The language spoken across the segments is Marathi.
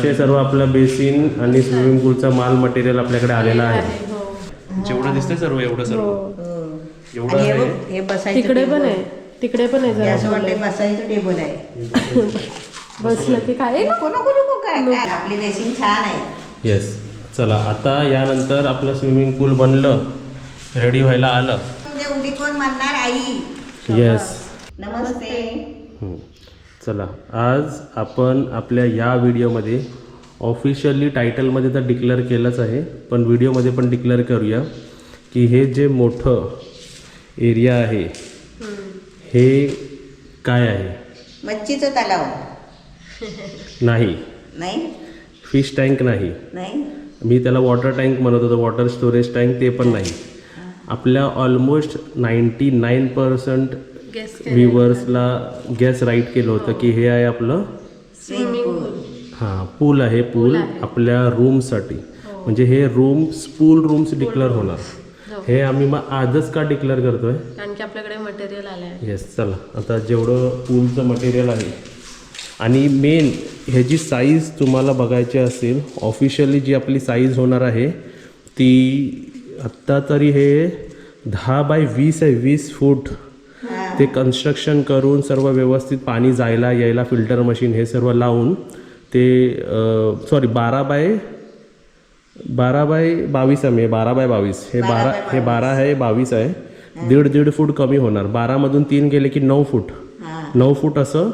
असे सर्व आपलं बेसिन आणि स्विमिंग पूलचा माल मटेरियल आपल्याकडे आलेला आहे. जेवढं दिसतंय सर्व एवढं सर्व एवढं आणि आहे. हे बसायचं तिकडे पण आहे, तिकडे पण आहे असं जरा. वाटतं बसायचं टेबल आहे. बसलं की काय नको नको नको काय आपली बेसिंग छान आहे. येस. चला आता यानंतर आपलं स्विमिंग पूल बनलं, रेडी व्हायला आलं. म्हणजे उडी कोण म्हणणार आई. येस. नमस्ते. चला आज आपण आपल्या या व्हिडिओमध्ये ऑफिशियली टायटलमध्ये तर डिक्लेअर केलंच आहे, पण व्हिडिओमध्ये पण डिक्लेअर करूया की हे जे मोठं एरिया आहे हे काय आहे. मच्छीचं तलाव नाही, नाही फिश टँक नाही, नाही मी त्याला वॉटर टँक म्हणत होतो, वॉटर स्टोरेज टँक ते पण नाही. आपल्या ऑलमोस्ट 99% व्ह्युअर्सला गेस राईट केलं होतं की हे आहे आपलं स्विमिंग पूल. हां पूल आहे. पूल आपल्या रूमसाठी, म्हणजे हे रूम्स पूल रूम्स डिक्लेअर होणार. हे आम्ही मग आजच का डिक्लेअर करतोय, कारण की आपल्याकडे मटेरियल आलं आहे. येस. चला आता जेवढं पूलचं मटेरियल आहे आणि मेन ह्याची साईज तुम्हाला बघायची असेल, ऑफिशियली जी आपली साईज होणार आहे ती आत्ता तरी हे 10x20 आहे. 20 फूट. ते कन्स्ट्रक्शन करून सर्व व्यवस्थित पाणी जायला यायला फिल्टर मशीन हे सर्व लावून ते सॉरी 12x22 आहे. 12x22 हे 12 आहे, 22 आहे. 1.5 फूट कमी होणार. 12मधून 3 गेले की 9 फूट. 9 फूट असं,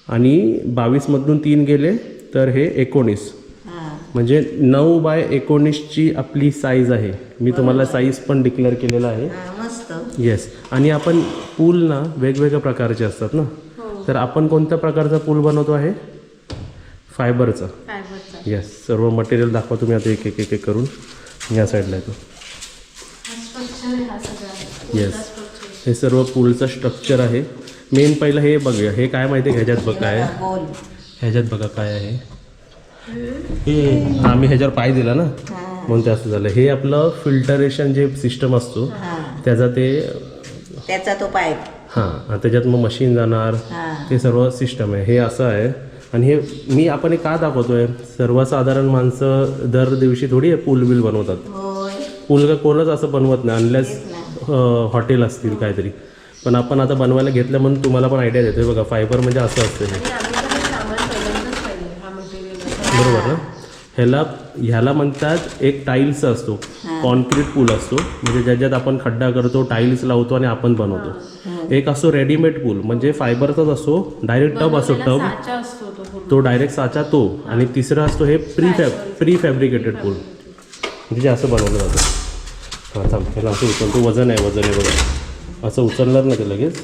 आणि 22मधून 3 गेले तर हे 19, म्हणजे 9x19ची आपली साईज आहे. मी तुम्हाला साईज पण डिक्लेअर केलेला आहे. मस्त. येस. आणि आपण पूल ना वेगवेगळ्या प्रकारचे असतात ना, तर आपण कोणत्या प्रकारचा पूल बनवतो आहे, फायबरचा. येस. सर्व मटेरियल दाखवा तुम्ही आता एक एक एक करून. या साईडला येतो. येस. हे सर्व पूलचं स्ट्रक्चर आहे. मेन पहिलं हे बघूया, हे काय माहिती आहे ह्याच्यात बघ काय आहे, गोल. ह्याच्यात बघा काय आहे हे. आम्ही ह्याच्यावर पाय दिला ना म्हणून ते असं झालं. हे आपलं फिल्टरेशन जे सिस्टम असतो त्याचा तो पाईप. हां, त्याच्यात मग मशीन जाणार, ते सर्व सिस्टम आहे. हे असं आहे. आणि हे मी आपण हे का दाखवतोय, सर्वसाधारण माणसं दर दिवशी थोडी पूल बिल बनवतात. पूल का कोणच असं बनवत नाही, अनलेस हॉटेल असतील काहीतरी. पण आपण आता बनवायला घेतलं म्हणून तुम्हाला पण आयडिया देतोय. बघा फायबर म्हणजे असं असतं हे, बरोबर ना. ह्याला म्हणतात एक टाईल्स असतो, कॉन्क्रीट पूल असतो, म्हणजे ज्याच्यात आपण खड्डा करतो, टाईल्स लावतो आणि आपण बनवतो. एक असतो रेडीमेड पूल, म्हणजे फायबरचाच असतो, डायरेक्ट टब असतो, टब तो डायरेक्ट साचा तो. आणि तिसरा असतो हे प्री फॅब्रिकेटेड पूल, म्हणजे असं बनवलं जातं. हां थांब, ह्याला असं उचलतो, वजन आहे बघा, असं उचलणार नाही ते लगेच,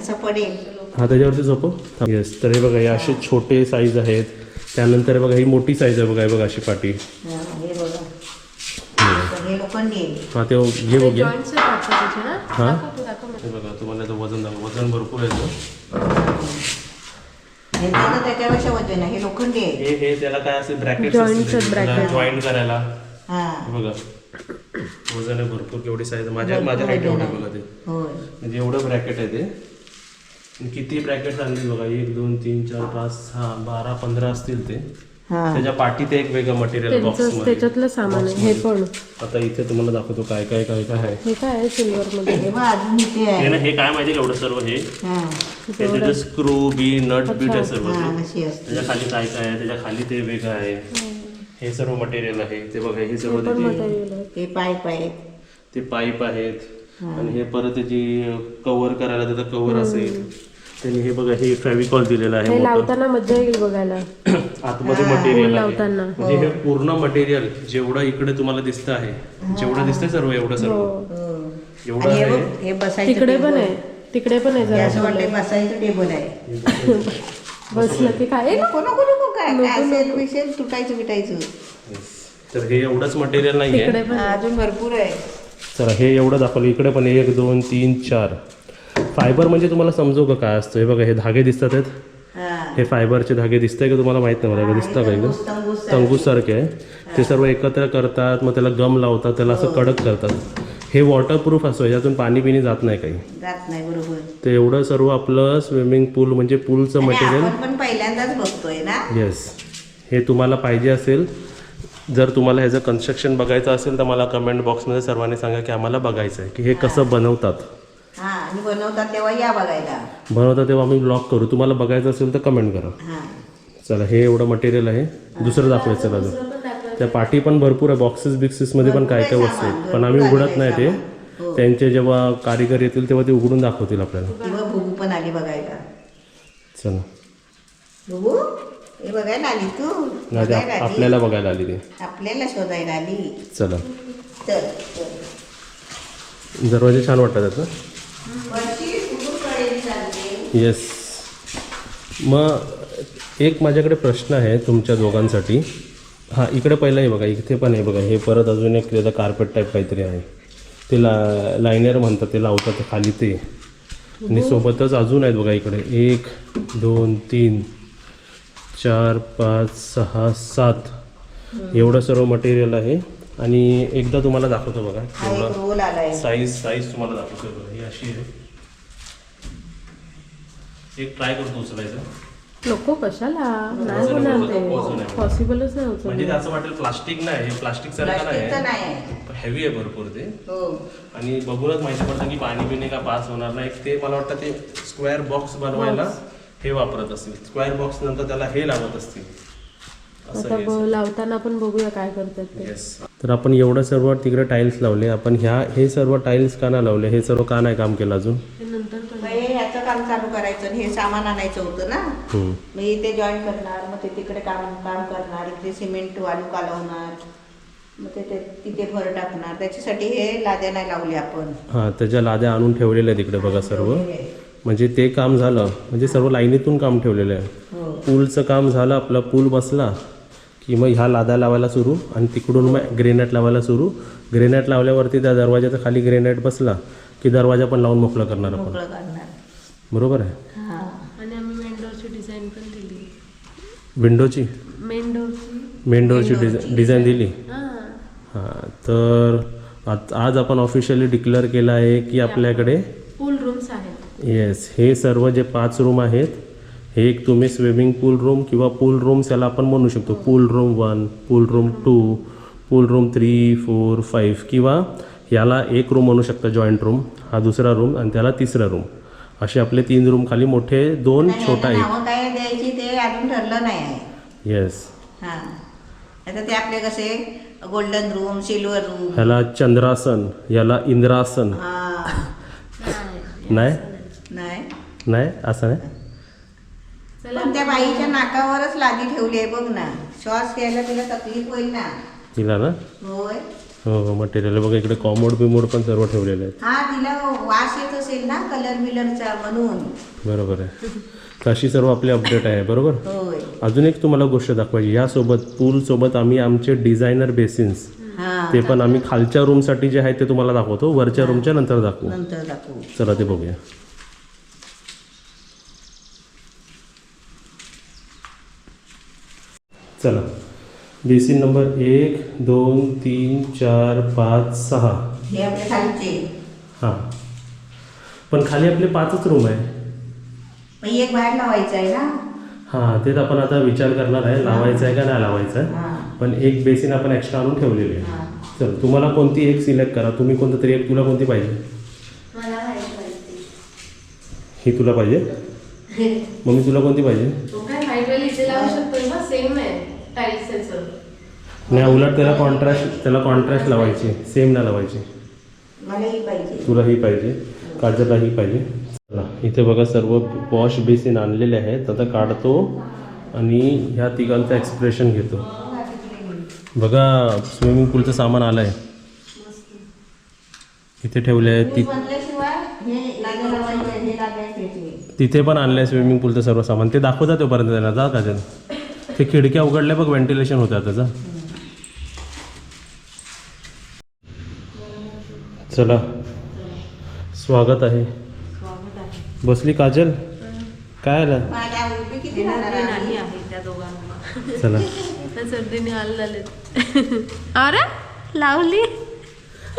असं पडेल. हां त्याच्यावरती झोपो. येस. तर हे बघा हे असे छोटे साईज आहेत. त्यानंतर बघा ही मोठी साईज आहे, बघा हे बघा अशी पाटी. हे बघा, हे लोखंडी आहे. हां ते हे बघूया. हां हे हे बघा तुम्हाला याचं वजन भरपूर येतं. त्याच्यापेक्षा वजन आहे. हे लोखंडी आहे. हे त्याला काय असेल ब्रॅकेट जॉईंट करायला. हे बघा वजन आहे भरपूर. केवढी साईज माझ्या हाईट एवढं आहे बघा ते, म्हणजे एवढं ब्रॅकेट आहे ते. किती ब्रॅकेट आणली बघा, 1 2 3 4 5 6 12 15 असतील ते. त्याच्या पाठीत एक वेगळं मटेरियल बॉक्स, त्याच्यातलं सामान आहे हे पण. आता इथे तुम्हाला दाखवतो काय काय काय काय आहे. हे काय आहे सिल्वर मध्ये. हे काय माहिती एवढं सर्व हे त्याचे स्क्रू बी नट बीट आहे सर्व. त्याच्या खाली काय काय आहे, त्याच्या खाली ते वेगळं आहे. हे सर्व मटेरियल आहे ते बघा. हे सर्व त्याचे पाईप आहेत, ते पाईप आहेत. आणि हे परत त्याची कव्हर करायला त्याचं कव्हर असेल. त्यांनी हे बघा हे फेविकॉल दिलेलं आहे. हे लावताना मजा येईल बघायला. आतमध्ये मटेरियल लावताना म्हणजे हे पूर्ण मटेरियल जेवढं इकडे तुम्हाला दिसतं आहे, जेवढं दिसतंय सर्व एवढं सर्व एवढं आहे. तिकडे पण आहे, तिकडे पण आहे जरा. असं वाटतं बसायचं टेबल आहे. बसलं की काय नको नको नको काय तुटायचं बिटायचं. तर हे एवढंच मटेरियल नाही आहे, अजून भरपूर आहे. चला हे एवढं दाखवलं. इकडे पण 1 2 3 4 फायबर म्हणजे तुम्हाला समजू का काय असतं. हे बघा हे धागे दिसतात आहेत, हे फायबरचे धागे दिसतंय का तुम्हाला, माहित नाही मला दिसतं का, एकदम तंगूस सारखे आहे. ते सर्व एकत्र करतात, मग त्याला गम लावतात, त्याला असं कडक करतात. हे वॉटरप्रूफ असतो, याच्यातून पाणी बिणी जात नाही काही, जात नाही. बरोबर. ते एवढं सर्व आपलं स्विमिंग पूल म्हणजे पूलचं मटेरियल आपण पण पहिल्यांदाच बघतोय ना. येस. हे तुम्हाला पाहिजे असेल, जर तुम्हाला ह्याचं कन्स्ट्रक्शन बघायचं असेल तर मला कमेंट बॉक्समध्ये सर्वांनी सांगा की आम्हाला बघायचं आहे की हे कसं बनवतात. हा आणि बनवतात तेव्हा या बघायला. बनवतात तेव्हा आम्ही ब्लॉग करू. तुम्हाला बघायचं असेल तर कमेंट करा. हा चला हे एवढं मटेरियल आहे. दुसरं दाखवायचं चला अजून. त्या पाठी पण भरपूर आहे, बॉक्सेस बिक्सेसमध्ये पण काय काय वस्तू आहेत, पण आम्ही उघडत नाही ते. त्यांचे जेव्हा कारीगर येतील तेव्हा ते उघडून दाखवतील आपल्याला. किंवा भुगू पण आली बघायला. चला भुगू हे बघायला आली तू? नाही ते बघायला आली? आपल्याला बघायला आली ते. आपल्याला शोधायला आली. चला चल दरवाजे छान वाटतात आता. वरची कुठून कळेल चालते. येस. मग एक माझ्याकडे प्रश्न आहे तुमच्या दोघांसाठी. हां इकडे पहिलं आहे बघा, इथे पण आहे बघा. हे परत अजून एक त्याचं कार्पेट टाईप काहीतरी आहे, ते लायनर म्हणतात, ते लावतात ते खाली ते. आणि सोबतच अजून आहेत बघा इकडे 1 2 3 4 5 6 7 एवढं सर्व मटेरियल आहे. आणि एकदा तुम्हाला दाखवतो बघा हा एक रोल आलाय. साईज तुम्हाला दाखवतो बघा. ही अशी आहे. एक ट्राय करतो उचलायचं. नको कशाला, नाही होणार ते, पॉसिबलच नाही होत. म्हणजे ते असं वाटेल प्लास्टिक नाही, हे प्लास्टिक सारखं प्लास्टिकचं नाही, नाही. हेवी आहे भरपूर ते. हो आणि बघूनच माहिती पडतं की पाणी बिणी का पास होणार नाही. ते मला वाटतं ते स्क्वेअर बॉक्स बनवायला हे वापरत असतील. स्क्वेअर बॉक्स नंतर त्याला हे लावत असतील. आता लावताना आपण बघूया काय करतात ते. येस. तर आपण एवढं सर्व तिकडे टाईल्स लावले. आपण हे सर्व टाईल्स का नाही लावले, हे सर्व का नाही काम केलं अजून. हे ह्याचं काम चालू करायचं आणि हे सामान आणायचं होतं ना. मी ते जॉईन करणार, मग ते तिकडे काम करणार, इकडे सिमेंट वाळू कालवणार, मग ते तिथे भर टाकणार. त्याच्यासाठी हे लाद्या नाही लावले आपण. हां त्याच्या लाद्या आणून ठेवलेल्या तिकडे बघा सर्व. म्हणजे ते काम झालं, म्हणजे सर्व लाईनीतून काम ठेवलेलं आहे. पूलचं काम झालं, आपला पूल बसला की मग ह्या लाद्या लावायला सुरू आणि तिकडून मग ग्रेनाईट लावायला सुरू. ग्रेनाईट लावल्यावरती त्या दरवाजाच्या खाली ग्रेनाईट बसला की दरवाजा पण लावून मोकळा करणार आपण. बरोबर आहे. आणि आम्ही मेन डोअरची डिझाईन पण दिली. विंडोची मेन डोअरची डिझाईन दिली. हां तर आज आपण ऑफिशियली डिक्लेअर केलं आहे की आपल्याकडे पूल रूम्स आहेत. येस. हे सर्व जे 5 रूम आहेत, हे एक तुम्ही स्विमिंग पूल रूम किंवा पूल रूम्स याला आपण म्हणू शकतो. पूल रूम 1, पूल रूम 2, पूल रूम 3, 4, 5 किंवा याला एक रूम म्हणू शकता जॉईंट रूम, हा दुसरा रूम आणि त्याला तिसरा रूम. असे आपले 3 रूम खाली, मोठे 2 छोटा एक. नावं काय द्यायची ते अजून ठरलं नाही आहे. येस. हां आता ते आपले कसे गोल्डन रूम, सिल्वर रूम. ह्याला चंद्रासन, याला इंद्रासन. नाही नाही नाही असं नाही. पण त्या बाईच्या नाकावरच लादी ठेवली आहे बघ ना. श्वास घ्यायला तिला तकलीफ होईल ना. तिला ना होय. हो मटेरियल बघा इकडे कॉमोड बिमोड पण सर्व ठेवलेले आहेत. हा तिला वास येत असेल ना कलर मिलरचा म्हणून. बरोबर आहे. तशी सर्व आपले अपडेट आहे. बरोबर. होय. अजून एक तुम्हाला गोष्ट दाखवायची, यासोबत पूलसोबत आम्ही आमचे डिझायनर बेसिन्स ते पण आम्ही खालच्या रूमसाठी जे आहे ते तुम्हाला दाखवतो, वरच्या रूमच्या नंतर दाखवू. नंतर दाखवू. चला ते बघूया. चला बेसिन नंबर 1 2 3 4 5 6 हे आपले खालचे. हां पण खाली आपले 5च रूम आहे. मग एक बाहेर लावायचं आहे ना. हां तेच आपण आता विचार करणार आहे, लावायचं आहे का नाही लावायचं आहे. हां पण एक बेसिन आपण एक्स्ट्रा आणून ठेवलेली आहे. हां. चल तुम्हाला कोणती एक सिलेक्ट करा. तुम्ही कोणतं तरी एक, तुला कोणती पाहिजे. ही तुला पाहिजे. मम्मी तुला कोणती पाहिजे. नाही उलट त्याला कॉन्ट्रास्ट लावायची, सेम नाही लावायची. मला ही पाहिजे. तुला ही पाहिजे, काजलला ही पाहिजे. चला इथे बघा सर्व वॉश बेसिन आणलेले आहेत. आता काढतो आणि ह्या तिघांचं एक्सप्रेशन घेतो. बघा स्विमिंग पूलचं सामान आलं आहे, इथे ठेवले आहे. म्हटल्याशिवाय हे लादी लावायचं, हे लागायचे. तिथे पण आणलं आहे स्विमिंग पूलचं सर्व सामान. ते दाखवतात तोपर्यंत त्यांना. जा काजल, ते खिडक्या उघडल्या बघ, व्हेंटिलेशन होतं त्याचं. चला स्वागत आहे. बसली काजल. काय आलं. माझ्या उभी किती राहणार आहे? चला सर्दीने आले. अरे लावली.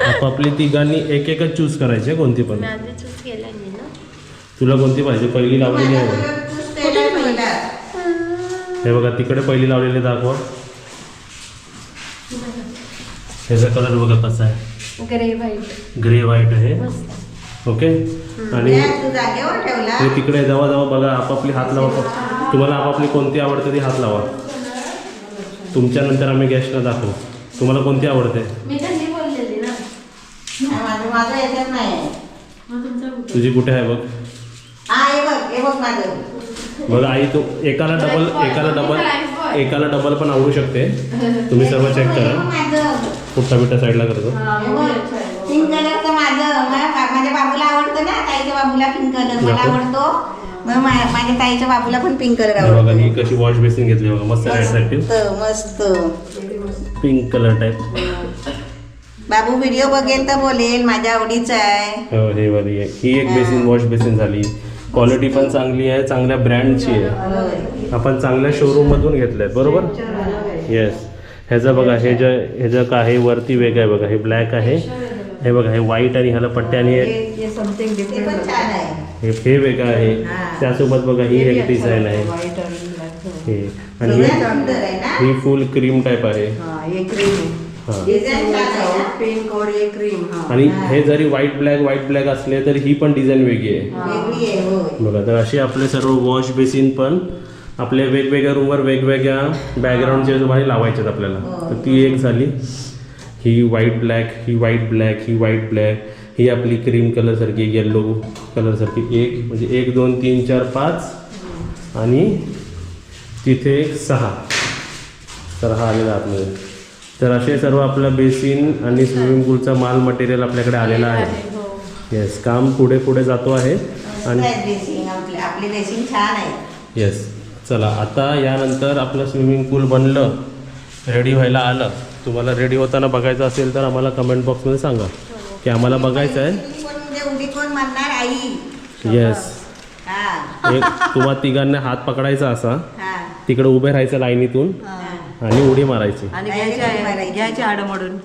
आपापली तिघांनी एक एकच चूज करायचे, कोणती पण. चूज केला मी ना. तुला कोणती पाहिजे. पहिली लावलेली आहे. माझ्याकडे तूच ते नाही पहिला. हे बघा तिकडे पहिली लावलेले दाखवा. ह्याचा कलर बघा कसा आहे, ग्रे व्हाईट ग्रे व्हाईट आहे. मस्त. ओके. आणि तू जागेवर ठेवला. हे तिकडे जवळ जवळ बघा, आपापली हात लावा. तुम्हाला आपापली कोणती आवडते ती हात लावा. तुमच्यानंतर आम्ही गॅसला दाखवू. तुम्हाला कोणती आवडते? मी त्यांनी बोललेली ना. माझं याच्यात नाही. मग तुमचं कुठे? तुझी कुठे आहे बघ. हा हे बघ माझं. बघा आई, तू एकाला डबल पण आवडू शकते. तुम्ही सर्व चेक करा. माझं पुट्टा बिट्टा साईडला करतो. पिंक कलरचं माझ्या बाबूला आवडतं ना, ताईच्या बाबूला पिंक कलर मला आवडतो. मग माझ्या ताईच्या बाबूला पण पिंक कलर हे बघा आवडतो. ही कशी वॉश बेसिन घेतली बघा, मस्त अट्रॅक्टिव्ह मस्त पिंक कलर टाईप. बाबू व्हिडिओ बघेल तर बोलेल माझ्या आवडीचं आहे. हो, हे वाली आहे. ही एक बेसिन वॉश बेसिन झाली. क्वालिटी पण चांगली आहे, चांगल्या ब्रँडची आहे. आपण चांगल्या शोरूम मधून घेतलंय बरोबर. येस. ह्याचं बघा, ह्याचं का आहे वरती वेगळं आहे बघा. हे ब्लॅक आहे, हे बघा हे व्हाईट आणि ह्याला पट्ट्याने समथिंग ते पण छान आहे. हे वेगळं आहे. त्यासोबत बघा ही एक डिझाईन आहे. हे आणि सुंदर आहे ना. ही फुल क्रीम टाईप आहे. हा. डिझाईन छान आहे ना. पिंक और ये क्रीम. आणि हे जरी व्हाईट ब्लॅक असले तर ही पण डिझाइन वेगळी आहे वेगळी आहे होय. बघा. तर असे आपले सर्व वॉश बेसिन पण आपल्या वेगवेगळ्या रूमवर वेगवेगळ्या बॅकग्राऊंडच्या हिशोबाने लावायचे आहेत आपल्याला. तर ती एक झाली. ही व्हाईट ब्लॅक, ही व्हाईट ब्लॅक, ही व्हाईट ब्लॅक, ही आपली क्रीम कलरसारखी, येल्लो कलरसारखी. एक म्हणजे 1 2 3 4 5 आणि तिथे 6 तर हा आलेला आतमध्ये. तर असे सर्व आपलं बेसिन आणि स्विमिंग पूलचा माल मटेरियल आपल्याकडे आलेला आहे. येस. काम पुढे पुढे जातो आहे. आणि ड्रेसिंग आपली ड्रेसिंग छान आहे. येस. चला आता यानंतर आपलं स्विमिंग पूल बनलं, रेडी व्हायला आलं. तुम्हाला रेडी होताना बघायचं असेल तर आम्हाला कमेंट बॉक्समध्ये सांगा की आम्हाला बघायचं आहे. उडी कोण मारणार आई. येस. हा एक तुम्हा तिघांना हात पकडायचा असा, हा तिकडे उभे राहायचं लाईनीतून आणि उडी मारायची. आणि घ्यायची हाडं मोडून.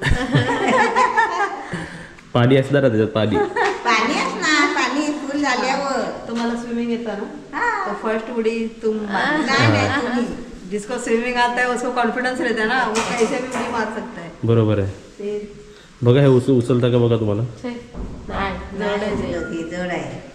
पाणी असणार ना त्याच्यात, पाणी पाणी असणार. पाणी फुल झाल्यावर तुम्हाला स्विमिंग येतं ना, हा. तो फर्स्ट उडी तुम नाही तुम्ही जिसको स्विमिंग आता है उसको कॉन्फिडेंस रहता है ना, वो कैसे भी उडी मार सकता है. बरोबर आहे. ते बघा हे उचलता का बघा तुम्हाला. नाही, जड आहे ते. जड आहे.